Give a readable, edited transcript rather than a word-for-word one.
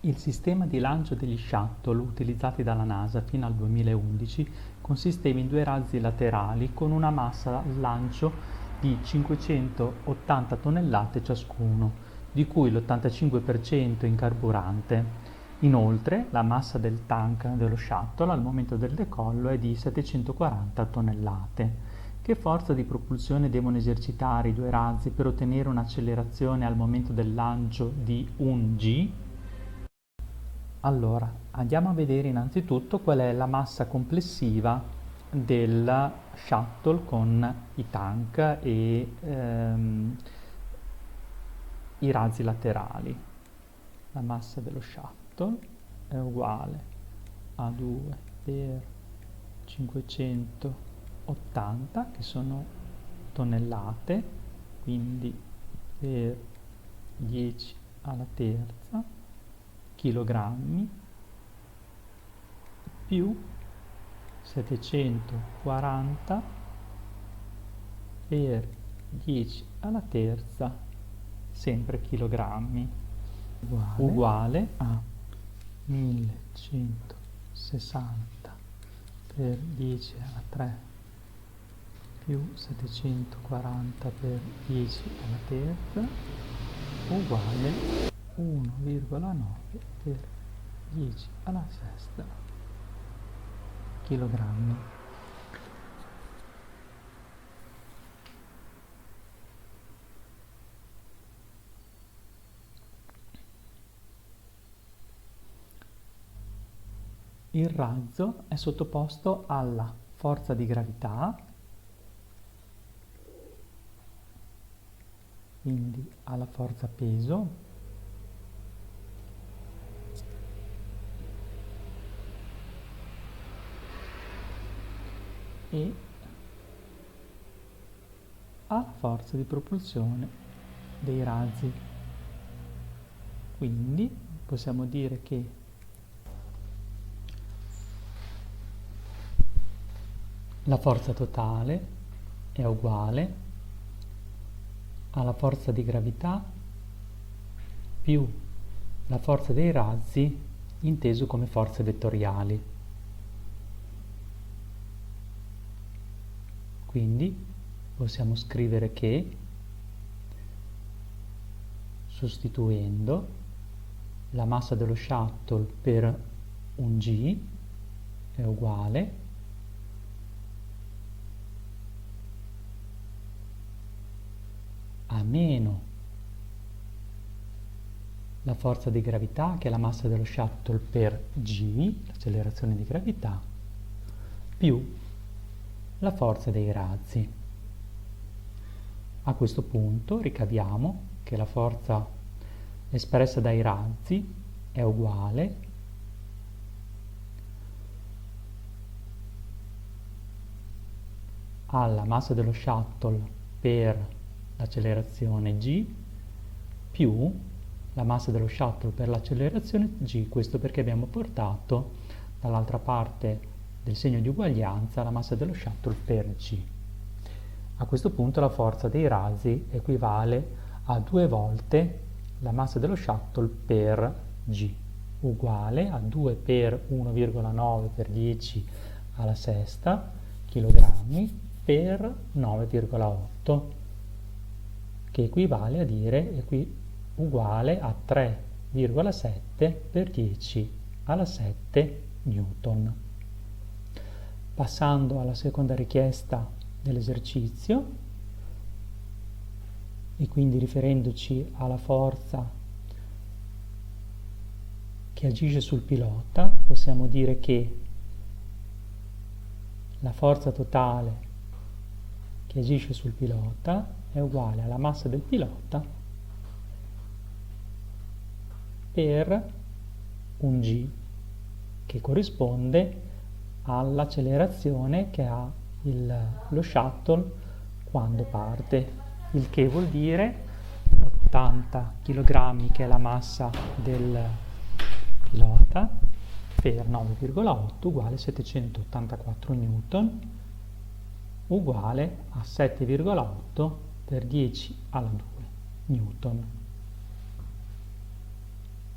Il sistema di lancio degli shuttle utilizzati dalla NASA fino al 2011 consisteva in due razzi laterali con una massa al lancio di 580 tonnellate ciascuno, di cui l'85% in carburante. Inoltre, la massa del tank dello shuttle al momento del decollo è di 740 tonnellate. Che forza di propulsione devono esercitare i due razzi per ottenere un'accelerazione al momento del lancio di 1 g? Allora, andiamo a vedere innanzitutto qual è la massa complessiva del shuttle con i tank e i razzi laterali. La massa dello shuttle è uguale a 2 per 580, che sono tonnellate, quindi per 10 alla terza, chilogrammi, più 740 per 10 alla terza, sempre chilogrammi, uguale a 1160 per 10 alla 3 più 740 per 10 alla terza, uguale 1,9 per 10 alla sesta chilogrammi. Il razzo è sottoposto alla forza di gravità, quindi alla forza peso, e alla forza di propulsione dei razzi. Quindi possiamo dire che la forza totale è uguale alla forza di gravità più la forza dei razzi inteso come forze vettoriali. Quindi possiamo scrivere che, sostituendo, la massa dello shuttle per 1 g è uguale a meno la forza di gravità, che è la massa dello shuttle per g, l'accelerazione di gravità, più la forza dei razzi. A questo punto ricaviamo che la forza espressa dai razzi è uguale alla massa dello shuttle per l'accelerazione g più la massa dello shuttle per l'accelerazione g, questo perché abbiamo portato dall'altra parte del segno di uguaglianza la massa dello shuttle per g. A questo punto la forza dei razzi equivale a 2 volte la massa dello shuttle per g, uguale a 2 per 1,9 per 10 alla sesta chilogrammi per 9,8, che equivale a dire uguale a 3,7 per 10 alla 7 newton. Passando alla seconda richiesta dell'esercizio, e quindi riferendoci alla forza che agisce sul pilota, possiamo dire che la forza totale che agisce sul pilota è uguale alla massa del pilota per 1 g, che corrisponde all'accelerazione che ha lo shuttle quando parte, il che vuol dire 80 kg, che è la massa del pilota, per 9,8 uguale 784 newton, uguale a 7,8 per 10 alla 2 newton.